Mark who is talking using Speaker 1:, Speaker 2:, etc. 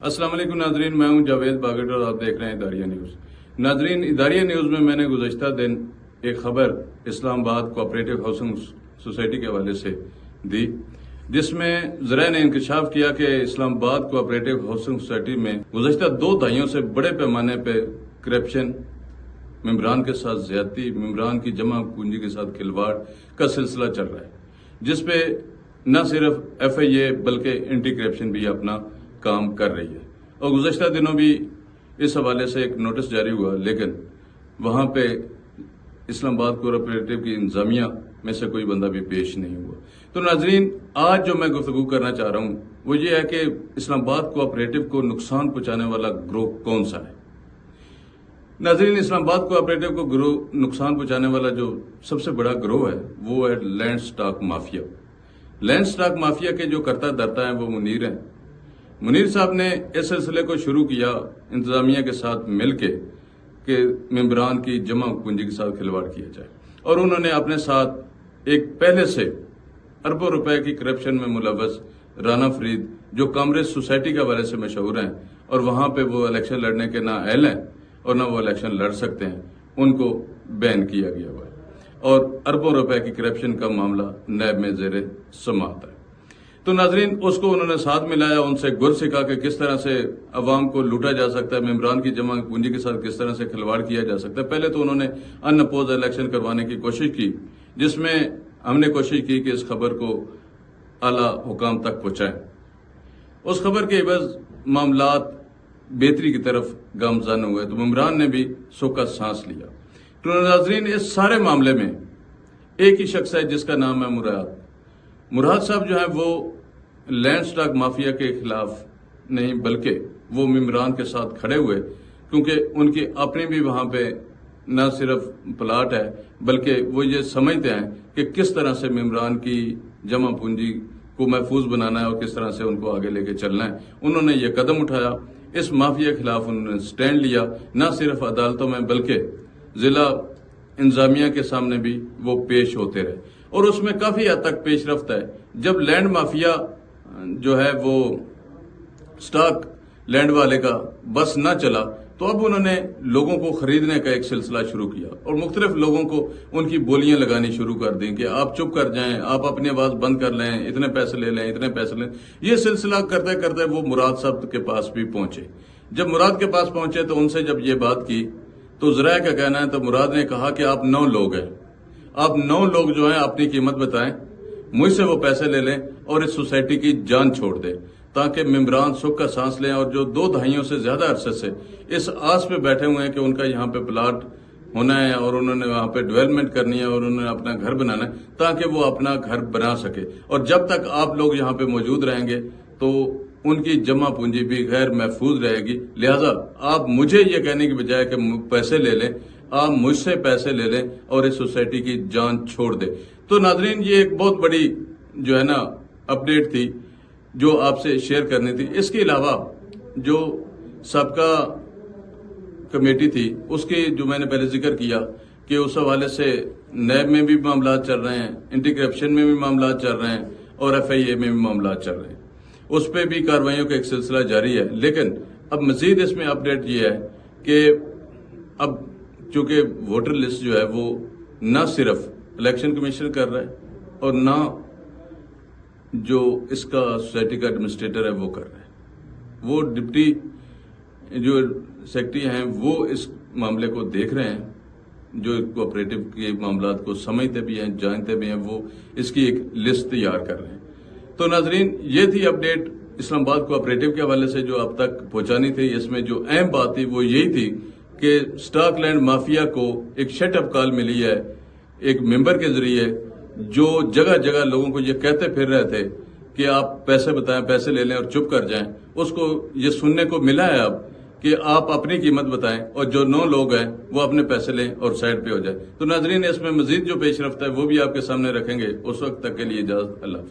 Speaker 1: अस्सलाम वालेकुम नाजरीन, मैं हूं जावेद बागड़ और आप देख रहे हैं इदारिया न्यूज़। नाजरीन, इदारिया न्यूज़ में मैंने गुज़श्ता दिन एक खबर इस्लामाबाद कोऑपरेटिव हाउसिंग सोसाइटी के हवाले से दी, जिसमें ज़राए ने इंकशाफ किया कि इस्लामाबाद कोऑपरेटिव हाउसिंग सोसाइटी में गुज़श्ता 2 दहाइयों से बड़े पैमाने पर करप्शन, मेम्बरान के साथ ज्यादती, मेम्बरान की जमा पूंजी के साथ खिलवाड़ का सिलसिला चल रहा है, जिसपे न सिर्फ FIA बल्कि एंटी करप्शन भी अपना काम कर रही है। और गुज़श्ता दिनों भी इस हवाले से एक नोटिस जारी हुआ, लेकिन वहां पे इस्लामाबाद कोऑपरेटिव की इंतजामिया में से कोई बंदा भी पेश नहीं हुआ। तो नाजरीन, आज जो मैं गुफ्तगू करना चाह रहा हूं वो ये है कि इस्लामाबाद कोऑपरेटिव को नुकसान पहुंचाने वाला ग्रोह कौन सा है। नाजरीन, इस्लामाबाद कोऑपरेटिव को नुकसान पहुंचाने वाला जो सबसे बड़ा ग्रोह है वो है land stock mafia. Land stock mafia के जो करता धरता है वो मुनीर है। मुनीर साहब ने इस सिलसिले को शुरू किया इंतजामिया के साथ मिलके कि मेंबरान की जमा पूंजी के साथ खिलवाड़ किया जाए, और उन्होंने अपने साथ एक पहले से अरबों रुपए की करप्शन में मुलव्वस राना फरीद, जो कामरेज सोसाइटी के हवाले से मशहूर हैं और वहां पे वो इलेक्शन लड़ने के ना अहल हैं और ना वो इलेक्शन लड़ सकते हैं, उनको बैन किया गया हुआ है और अरबों रुपए की करप्शन का मामला नैब में जेर समाअत है। तो नाजरीन, उसको उन्होंने साथ मिलाया, उनसे गुर सिखा कि किस तरह से अवाम को लूटा जा सकता है, मेम्बरान की जमा पूंजी के साथ किस तरह से खिलवाड़ किया जा सकता है। पहले तो उन्होंने अनअपोज इलेक्शन करवाने की कोशिश की, जिसमें हमने कोशिश की कि इस खबर को आला हुकाम तक पहुंचाएं। उस खबर के एवज मामलात बेहतरी की तरफ गामजन हुए तो मेम्बरान ने भी सोका सांस लिया। तो नाजरीन, इस सारे मामले में एक ही शख्स है जिसका नाम है मुराद साहब। जो है वो लैंड स्टॉक माफिया के खिलाफ नहीं बल्कि वो मेम्बरान के साथ खड़े हुए, क्योंकि उनकी अपनी भी वहां पे न सिर्फ प्लाट है बल्कि वो ये समझते हैं कि किस तरह से मेम्बरान की जमा पूंजी को महफूज बनाना है और किस तरह से उनको आगे लेके चलना है। उन्होंने ये कदम उठाया, इस माफिया के खिलाफ उन्होंने स्टैंड लिया, न सिर्फ अदालतों में बल्कि जिला इंतजामिया के सामने भी वो पेश होते रहे, और उसमें काफी हद तक पेशरफ्त है। जब लैंड माफिया जो है वो स्टॉक लैंड वाले का बस न चला, तो अब उन्होंने लोगों को खरीदने का एक सिलसिला शुरू किया और मुख्तलिफ लोगों को उनकी बोलियां लगानी शुरू कर दी कि आप चुप कर जाएं, आप अपनी आवाज बंद कर लें, इतने पैसे ले लें, इतने पैसे लें। ये सिलसिला करते करते वो मुराद साहब के पास भी पहुंचे। जब मुराद के पास पहुंचे तो उनसे जब ये बात की तो ज़राए का कहना है तो मुराद ने कहा कि आप 9 लोग हैं, आप 9 लोग जो हैं अपनी कीमत बताएं, मुझसे वो पैसे ले लें और इस सोसाइटी की जान छोड़ दें, ताकि मेम्बरान सुख का सांस लें। और जो 2 दहाइयों से ज्यादा अरसे से इस आस पे बैठे हुए हैं कि उनका यहाँ पे प्लाट होना है और उन्होंने वहां पे डेवलपमेंट करनी है और उन्होंने अपना घर बनाना है, ताकि वो अपना घर बना सके। और जब तक आप लोग यहाँ पे मौजूद रहेंगे तो उनकी जमा पूंजी भी गैर महफूज रहेगी। लिहाजा आप मुझे ये कहने की बजाय कि पैसे ले लें, आप मुझसे पैसे ले लें और इस सोसाइटी की जान छोड़ दें। तो नाजरीन, ये एक बहुत बड़ी जो है ना अपडेट थी जो आपसे शेयर करनी थी। इसके अलावा जो सबका कमेटी थी उसकी जो मैंने पहले जिक्र किया कि उस हवाले से नैब में भी मामला चल रहे हैं, एंटी करप्शन में भी मामला चल रहे हैं और FIA में भी मामला चल रहे हैं, उस पर भी कार्रवाइयों का एक सिलसिला जारी है। लेकिन अब मजीद इसमें अपडेट ये है कि अब चूंकि वोटर लिस्ट जो है वो न सिर्फ इलेक्शन कमीशन कर रहा है और न जो इसका सोसाइटी का एडमिनिस्ट्रेटर है वो कर रहा है, वो डिप्टी जो सेक्रेटरी हैं वो इस मामले को देख रहे हैं, जो कोऑपरेटिव के मामलात को समझते भी हैं, जानते भी हैं, वो इसकी एक लिस्ट तैयार कर रहे हैं। तो नाजरीन, ये थी अपडेट इस्लामाबाद कोऑपरेटिव के हवाले से जो अब तक पहुंचानी थी। इसमें जो अहम बात थी वो यही थी कि स्टॉक लैंड माफिया को एक शटअप कॉल मिली है एक मेंबर के जरिए, जो जगह जगह लोगों को ये कहते फिर रहे थे कि आप पैसे बताएं, पैसे ले लें और चुप कर जाएं। उसको ये सुनने को मिला है अब कि आप अपनी कीमत बताएं और जो 9 लोग हैं वो अपने पैसे लें और साइड पे हो जाए। तो नाजरीन, इसमें मजीद जो पेशरफ्त है वो भी आपके सामने रखेंगे। उस वक्त तक के लिए इजाजत, अल्लाह हाफिज।